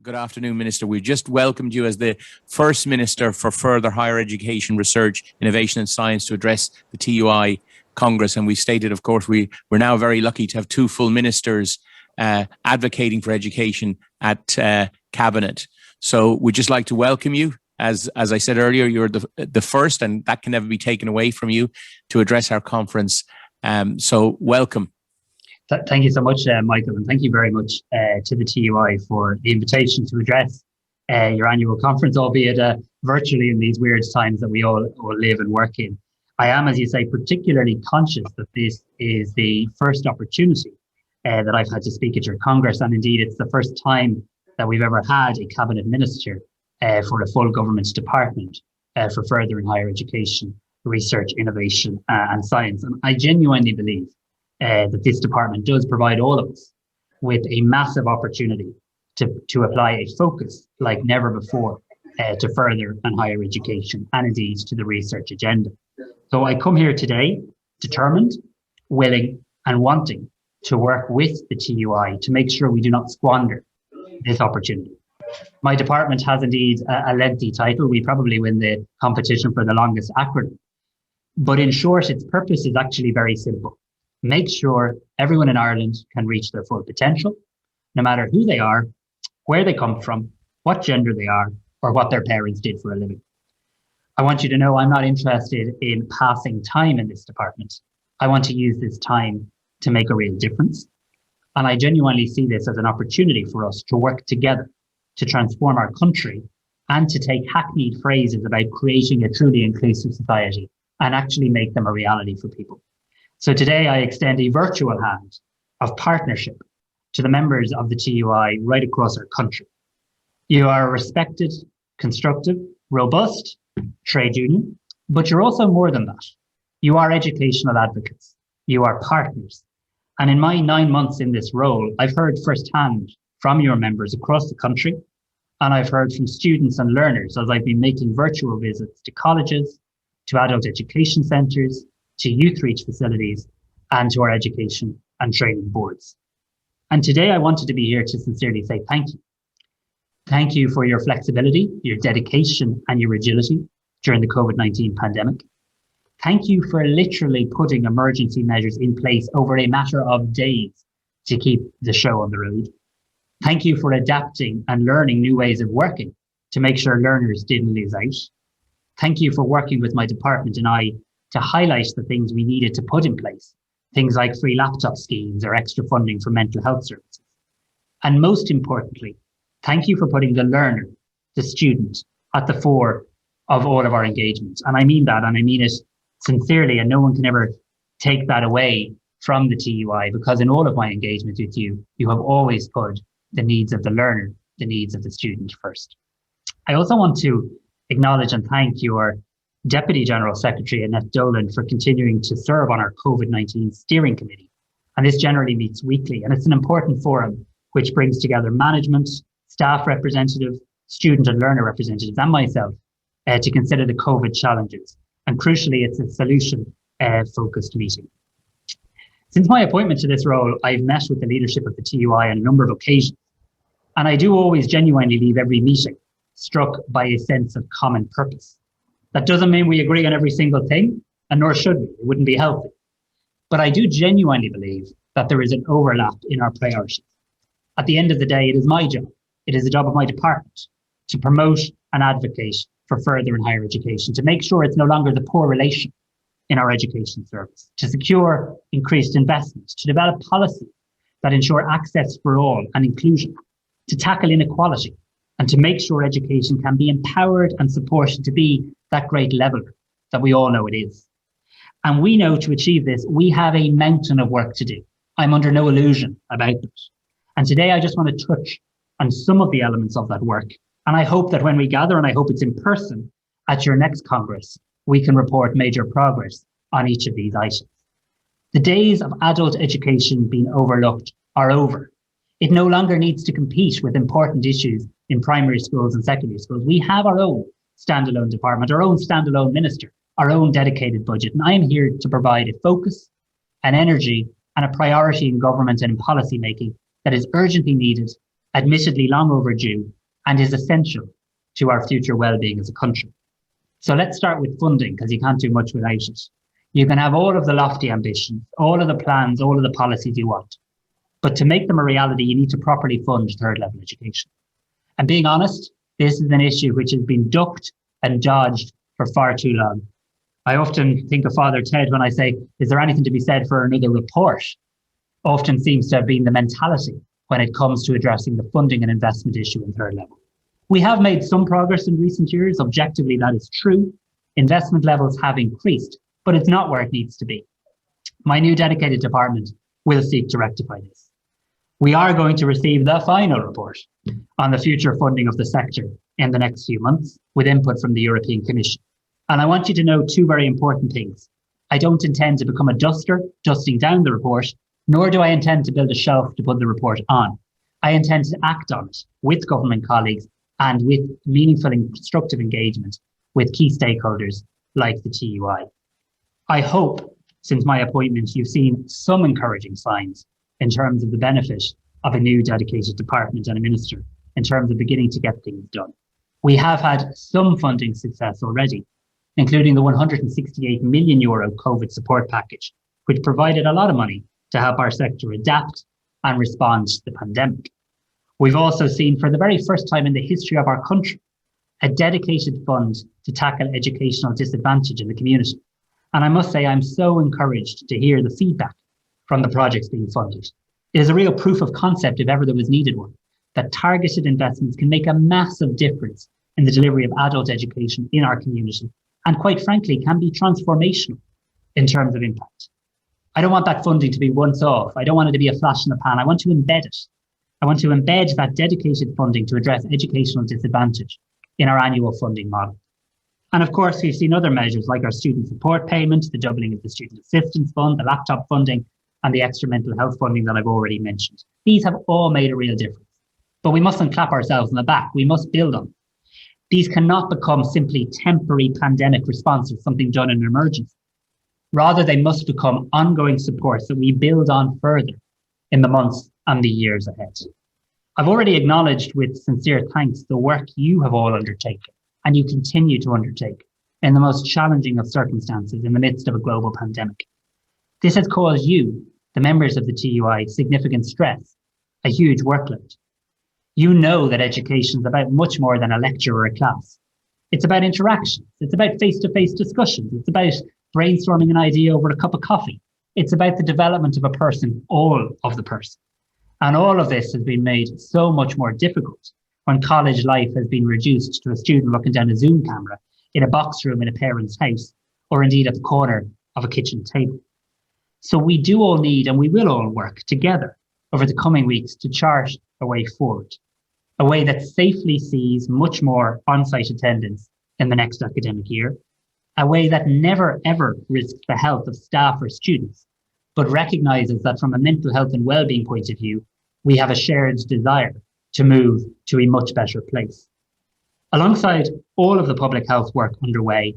Good afternoon, Minister. We just welcomed you as the first Minister for Further Higher Education, Research, Innovation and Science to address the TUI Congress. And we stated, of course, we're now very lucky to have two full ministers advocating for education at Cabinet. So we'd just like to welcome you. As I said earlier, you're the first, and that can never be taken away from you, to address our conference. So welcome. Thank you so much, Michael, and thank you very much to the TUI for the invitation to address your annual conference, albeit virtually in these weird times that we all live and work in. I am, as you say, particularly conscious that this is the first opportunity that I've had to speak at your Congress, and indeed it's the first time that we've ever had a Cabinet Minister for a full government department for further and higher education, research, innovation and science. And I genuinely believe that this department does provide all of us with a massive opportunity to apply a focus like never before to further and higher education, and indeed to the research agenda. So I come here today determined, willing and wanting to work with the TUI to make sure we do not squander this opportunity. My department has indeed a lengthy title. We probably win the competition for the longest acronym. But in short, its purpose is actually very simple. Make sure everyone in Ireland can reach their full potential, no matter who they are, where they come from, what gender they are, or what their parents did for a living. I want you to know I'm not interested in passing time in this department. I want to use this time to make a real difference. And I genuinely see this as an opportunity for us to work together to transform our country and to take hackneyed phrases about creating a truly inclusive society and actually make them a reality for people. So today I extend a virtual hand of partnership to the members of the TUI right across our country. You are a respected, constructive, robust trade union, but you're also more than that. You are educational advocates. You are partners. And in my 9 months in this role, I've heard firsthand from your members across the country, and I've heard from students and learners as I've been making virtual visits to colleges, to adult education centres, to youth reach facilities, and to our education and training boards. And today I wanted to be here to sincerely say thank you. Thank you for your flexibility, your dedication and your agility during the COVID-19 pandemic. Thank you for literally putting emergency measures in place over a matter of days to keep the show on the road. Thank you for adapting and learning new ways of working to make sure learners didn't lose out. Thank you for working with my department and I to highlight the things we needed to put in place, things like free laptop schemes or extra funding for mental health services. And most importantly, thank you for putting the learner, the student, at the fore of all of our engagements. And I mean that, and I mean it sincerely, and no one can ever take that away from the TUI, because in all of my engagements with you, you have always put the needs of the learner, the needs of the student first. I also want to acknowledge and thank your Deputy General Secretary Annette Dolan for continuing to serve on our COVID-19 steering committee. And this generally meets weekly, and it's an important forum which brings together management, staff representatives, student and learner representatives, and myself to consider the COVID challenges. And crucially, it's a solution-focused meeting. Since my appointment to this role, I've met with the leadership of the TUI on a number of occasions. And I do always genuinely leave every meeting struck by a sense of common purpose. That doesn't mean we agree on every single thing, and nor should we. It wouldn't be healthy. But I do genuinely believe that there is an overlap in our priorities. At the end of the day, it is my job. It is the job of my department to promote and advocate for further and higher education, to make sure it's no longer the poor relation in our education service, to secure increased investment, to develop policies that ensure access for all and inclusion, to tackle inequality, and to make sure education can be empowered and supported to be that great leveler that we all know it is. And we know to achieve this, we have a mountain of work to do. I'm under no illusion about it. And today I just want to touch on some of the elements of that work. And I hope that when we gather, and I hope it's in person at your next Congress, we can report major progress on each of these items. The days of adult education being overlooked are over. It no longer needs to compete with important issues in primary schools and secondary schools. We have our own standalone department, our own standalone minister, our own dedicated budget. And I'm here to provide a focus, an energy, and a priority in government and in policy making that is urgently needed admittedly long overdue, and is essential to our future well-being as a country. So let's start with funding, because you can't do much without it. You can have all of the lofty ambitions, all of the plans, all of the policies you want. But to make them a reality, you need to properly fund third level education. And being honest, this is an issue which has been ducked and dodged for far too long. I often think of Father Ted when I say, is there anything to be said for another report? Often seems to have been the mentality when it comes to addressing the funding and investment issue in third level. We have made some progress in recent years. Objectively, that is true. Investment levels have increased, but it's not where it needs to be. My new dedicated department will seek to rectify this. We are going to receive the final report on the future funding of the sector in the next few months with input from the European Commission. And I want you to know two very important things. I don't intend to become a duster, dusting down the report, nor do I intend to build a shelf to put the report on. I intend to act on it with government colleagues and with meaningful and constructive engagement with key stakeholders like the TUI. I hope since my appointment, you've seen some encouraging signs in terms of the benefit of a new dedicated department and a minister in terms of beginning to get things done. We have had some funding success already, including the €168 million COVID support package, which provided a lot of money to help our sector adapt and respond to the pandemic. We've also seen, for the very first time in the history of our country, a dedicated fund to tackle educational disadvantage in the community. And I must say, I'm so encouraged to hear the feedback from the projects being funded. It is a real proof of concept, if ever there was needed one, that targeted investments can make a massive difference in the delivery of adult education in our community, and quite frankly, can be transformational in terms of impact. I don't want that funding to be once off. I don't want it to be a flash in the pan. I want to embed it. I want to embed that dedicated funding to address educational disadvantage in our annual funding model. And of course, we've seen other measures like our student support payment, the doubling of the student assistance fund, the laptop funding, and the extra mental health funding that I've already mentioned. These have all made a real difference. But we mustn't clap ourselves on the back. We must build on them. These cannot become simply temporary pandemic responses, something done in an emergency. Rather, they must become ongoing supports that we build on further in the months and the years ahead. I've already acknowledged with sincere thanks the work you have all undertaken and you continue to undertake in the most challenging of circumstances in the midst of a global pandemic. This has caused you, the members of the TUI, significant stress, a huge workload. You know that education is about much more than a lecture or a class. It's about interactions. It's about face-to-face discussions. It's about brainstorming an idea over a cup of coffee. It's about the development of a person, all of the person. And all of this has been made so much more difficult when college life has been reduced to a student looking down a Zoom camera in a box room in a parent's house, or indeed at the corner of a kitchen table. So we do all need, and we will all work together over the coming weeks to chart a way forward, a way that safely sees much more on-site attendance in the next academic year, a way that never ever risks the health of staff or students, but recognises that from a mental health and well-being point of view, we have a shared desire to move to a much better place. Alongside all of the public health work underway,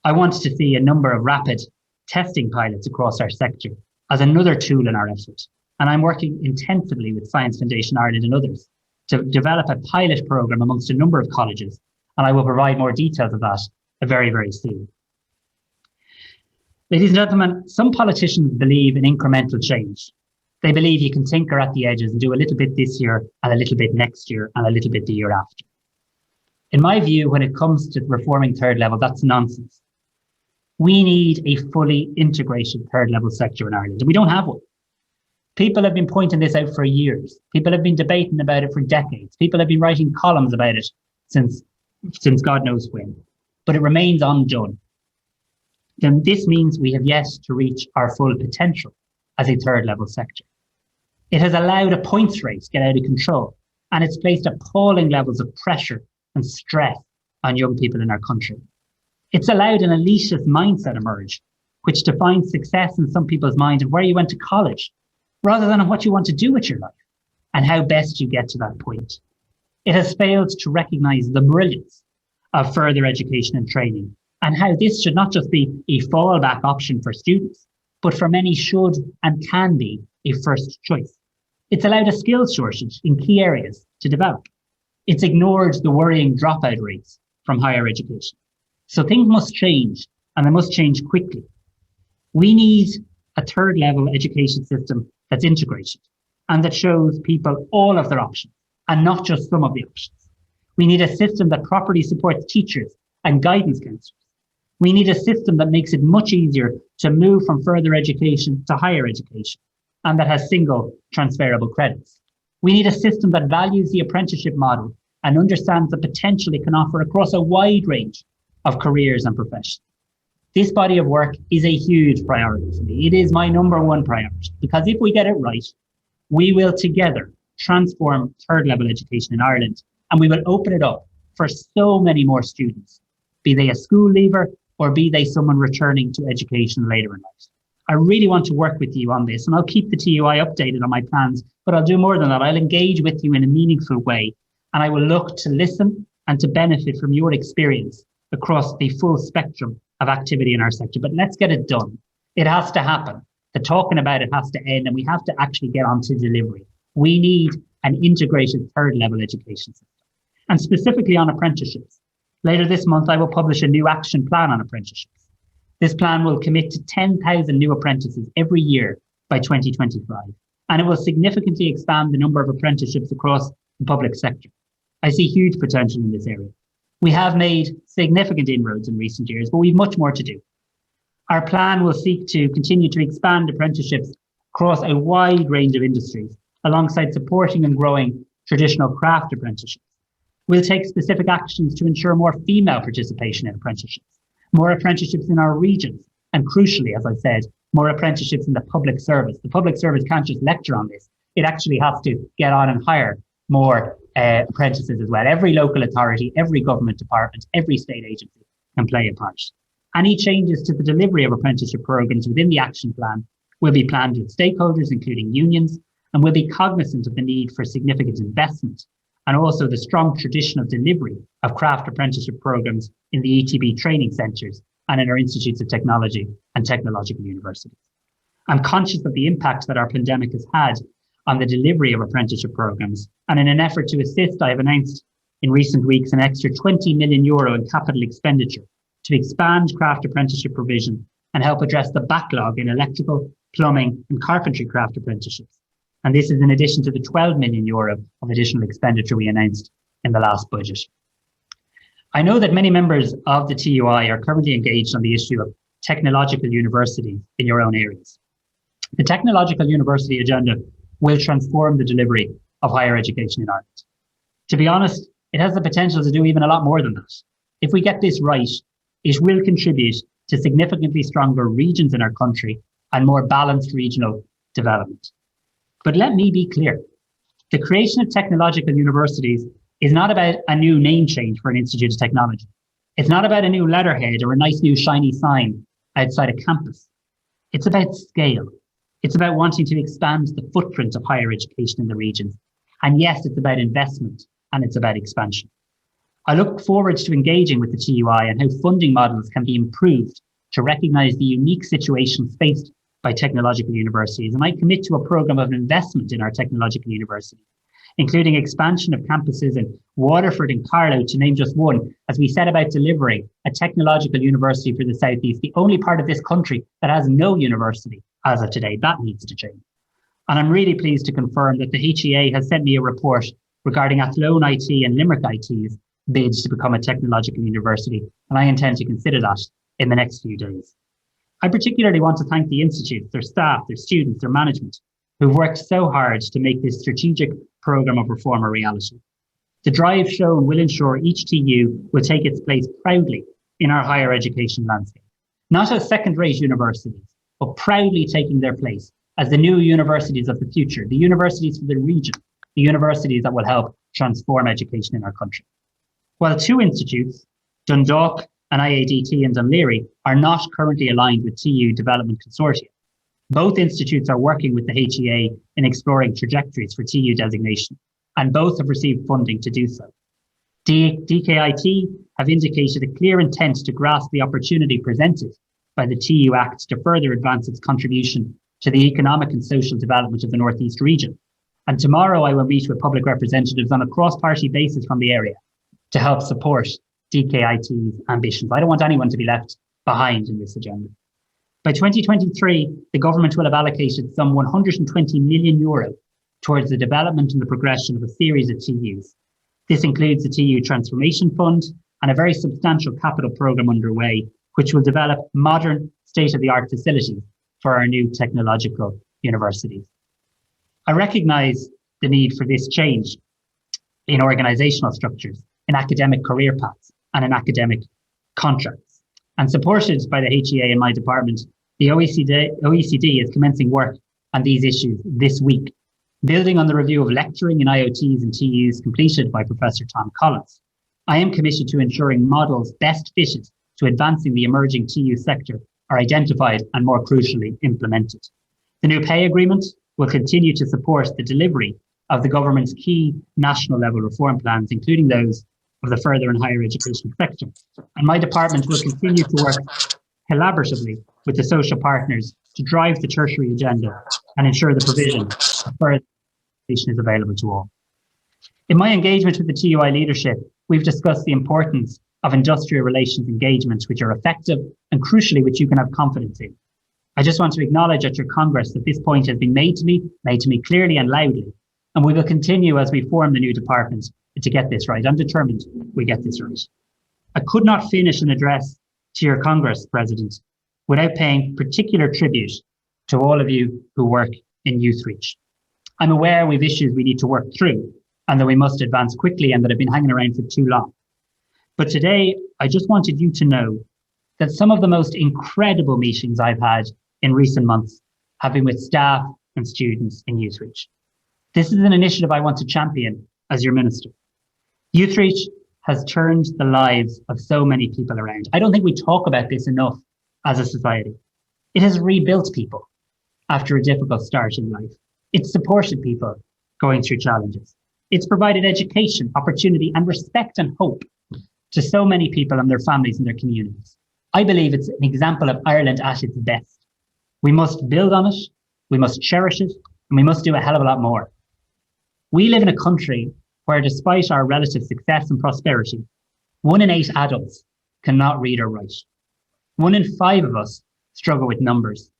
I want to see a number of rapid testing pilots across our sector as another tool in our effort. And I'm working intensively with Science Foundation Ireland and others to develop a pilot programme amongst a number of colleges, and I will provide more details of that very, very soon. Ladies and gentlemen, some politicians believe in incremental change. They believe you can tinker at the edges and do a little bit this year and a little bit next year and a little bit the year after. In my view, when it comes to reforming third level, that's nonsense. We need a fully integrated third level sector in Ireland, and we don't have one. People have been pointing this out for years. People have been debating about it for decades. People have been writing columns about it since God knows when, but it remains undone. Then this means we have yet to reach our full potential as a third level sector. It has allowed a points race get out of control, and it's placed appalling levels of pressure and stress on young people in our country. It's allowed an elitist mindset emerge, which defines success in some people's minds of where you went to college, rather than on what you want to do with your life and how best you get to that point. It has failed to recognise the brilliance of further education and training, and how this should not just be a fallback option for students, but for many should and can be a first choice. It's allowed a skills shortage in key areas to develop. It's ignored the worrying dropout rates from higher education. So things must change, and they must change quickly. We need a third level education system that's integrated and that shows people all of their options and not just some of the options. We need a system that properly supports teachers and guidance counselors. We need a system that makes it much easier to move from further education to higher education and that has single transferable credits. We need a system that values the apprenticeship model and understands the potential it can offer across a wide range of careers and professions. This body of work is a huge priority for me. It is my number one priority because if we get it right, we will together transform third level education in Ireland and we will open it up for so many more students, be they a school leaver or be they someone returning to education later in life. I really want to work with you on this and I'll keep the TUI updated on my plans, but I'll do more than that. I'll engage with you in a meaningful way and I will look to listen and to benefit from your experience across the full spectrum of activity in our sector. But let's get it done. It has to happen. The talking about it has to end and we have to actually get on to delivery. We need an integrated third level education system. And specifically on apprenticeships. Later this month, I will publish a new action plan on apprenticeships. This plan will commit to 10,000 new apprentices every year by 2025. And it will significantly expand the number of apprenticeships across the public sector. I see huge potential in this area. We have made significant inroads in recent years, but we have much more to do. Our plan will seek to continue to expand apprenticeships across a wide range of industries, alongside supporting and growing traditional craft apprenticeships. We'll take specific actions to ensure more female participation in apprenticeships, more apprenticeships in our regions, and crucially, as I said, more apprenticeships in the public service. The public service can't just lecture on this. It actually has to get on and hire more apprentices as well. Every local authority, every government department, every state agency can play a part. Any changes to the delivery of apprenticeship programs within the action plan will be planned with stakeholders, including unions, and will be cognizant of the need for significant investment and also the strong tradition of delivery of craft apprenticeship programs in the ETB training centres and in our institutes of technology and technological universities. I'm conscious of the impact that our pandemic has had on the delivery of apprenticeship programs, and in an effort to assist, I have announced in recent weeks an extra €20 million in capital expenditure to expand craft apprenticeship provision and help address the backlog in electrical, plumbing and carpentry craft apprenticeships. And this is in addition to the €12 million of additional expenditure we announced in the last budget. I know that many members of the TUI are currently engaged on the issue of technological universities in your own areas. The technological university agenda will transform the delivery of higher education in Ireland. To be honest, it has the potential to do even a lot more than that. If we get this right, it will contribute to significantly stronger regions in our country and more balanced regional development. But let me be clear, the creation of technological universities is not about a new name change for an institute of technology. It's not about a new letterhead or a nice new shiny sign outside a campus. It's about scale. It's about wanting to expand the footprint of higher education in the regions. And yes, it's about investment and it's about expansion. I look forward to engaging with the TUI and how funding models can be improved to recognise the unique situations faced by technological universities. And I commit to a programme of investment in our technological university, including expansion of campuses in Waterford and Carlow, to name just one, as we set about delivering a technological university for the South East, the only part of this country that has no university as of today. That needs to change. And I'm really pleased to confirm that the HEA has sent me a report regarding Athlone IT and Limerick IT's bids to become a technological university, and I intend to consider that in the next few days. I particularly want to thank the institutes, their staff, their students, their management, who've worked so hard to make this strategic programme of reform a reality. The drive shown will ensure each TU will take its place proudly in our higher education landscape, not as second-rate universities, but proudly taking their place as the new universities of the future, the universities for the region, the universities that will help transform education in our country. While two institutes, Dundalk and IADT in Dunleary, are not currently aligned with TU Development Consortia, both institutes are working with the HEA in exploring trajectories for TU designation, and both have received funding to do so. DKIT have indicated a clear intent to grasp the opportunity presented by the TU Act to further advance its contribution to the economic and social development of the North East region. And tomorrow I will meet with public representatives on a cross-party basis from the area to help support DKIT's ambitions. I don't want anyone to be left behind in this agenda. By 2023, the government will have allocated some €120 million towards the development and the progression of a series of TUs. This includes the TU Transformation Fund and a very substantial capital programme underway, which will develop modern state-of-the-art facilities for our new technological universities. I recognise the need for this change in organisational structures, in academic career paths, and in academic contracts. And supported by the HEA in my department, the OECD is commencing work on these issues this week, building on the review of lecturing in IoTs and TUs completed by Professor Tom Collins. I am committed to ensuring models best fitted to advancing the emerging TU sector are identified and more crucially implemented. The new pay agreement will continue to support the delivery of the government's key national level reform plans, including those of the further and higher education sector. And my department will continue to work collaboratively with the social partners to drive the tertiary agenda and ensure the provision of further education is available to all. In my engagement with the TUI leadership, we've discussed the importance of industrial relations engagements, which are effective and crucially, which you can have confidence in. I just want to acknowledge at your Congress that this point has been made to me clearly and loudly, and we will continue as we form the new department to get this right. I'm determined we get this right. I could not finish an address to your Congress, President, without paying particular tribute to all of you who work in Youth Reach. I'm aware we've issues we need to work through and that we must advance quickly and that have been hanging around for too long. But today, I just wanted you to know that some of the most incredible meetings I've had in recent months have been with staff and students in Youth Reach. This is an initiative I want to champion as your minister. Youth Reach has turned the lives of so many people around. I don't think we talk about this enough as a society. It has rebuilt people after a difficult start in life. It's supported people going through challenges. It's provided education, opportunity, and respect and hope to so many people and their families and their communities. I believe it's an example of Ireland at its best. We must build on it, we must cherish it, and we must do a hell of a lot more. We live in a country where, despite our relative success and prosperity, 1 in 8 adults cannot read or write. 1 in 5 of us struggle with numbers,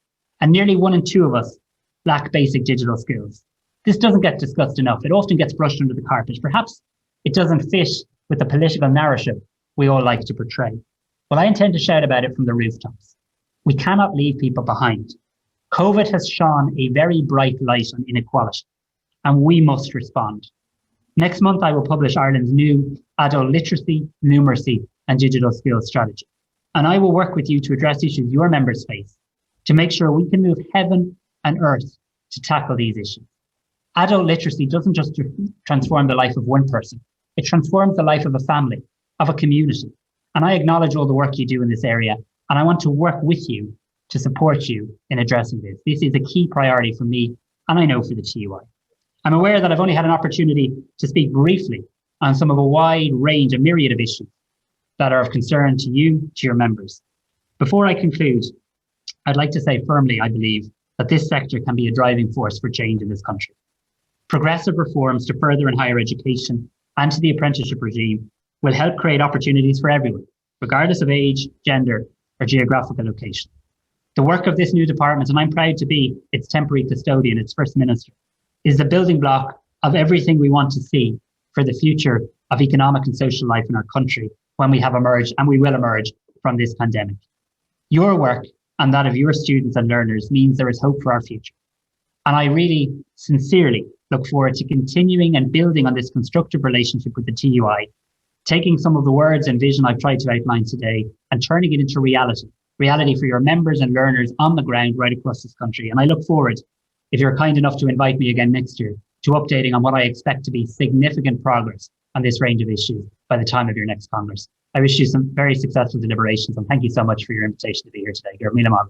and nearly 1 in 2 of us lack basic digital skills. This doesn't get discussed enough. It often gets brushed under the carpet. Perhaps it doesn't fit with the political narrative we all like to portray. Well, I intend to shout about it from the rooftops. We cannot leave people behind. COVID has shone a very bright light on inequality, and we must respond. Next month, I will publish Ireland's new adult literacy, numeracy, and digital skills strategy. And I will work with you to address issues your members face to make sure we can move heaven and earth to tackle these issues. Adult literacy doesn't just transform the life of one person. It transforms the life of a family, of a community. And I acknowledge all the work you do in this area, and I want to work with you to support you in addressing this. This is a key priority for me, and I know for the TUI. I'm aware that I've only had an opportunity to speak briefly on some of a wide range, a myriad of issues that are of concern to you, to your members. Before I conclude, I'd like to say firmly, I believe, that this sector can be a driving force for change in this country. Progressive reforms to further and higher education and to the apprenticeship regime will help create opportunities for everyone, regardless of age, gender, or geographical location. The work of this new department, and I'm proud to be its temporary custodian, its first minister, is the building block of everything we want to see for the future of economic and social life in our country when we have emerged, and we will emerge from this pandemic. Your work and that of your students and learners means there is hope for our future. And I really sincerely look forward to continuing and building on this constructive relationship with the TUI, taking some of the words and vision I've tried to outline today and turning it into reality for your members and learners on the ground right across this country. And I look forward, if you're kind enough to invite me again next year, to updating on what I expect to be significant progress on this range of issues by the time of your next Congress. I wish you some very successful deliberations, and thank you so much for your invitation to be here today. Gurmila Mala.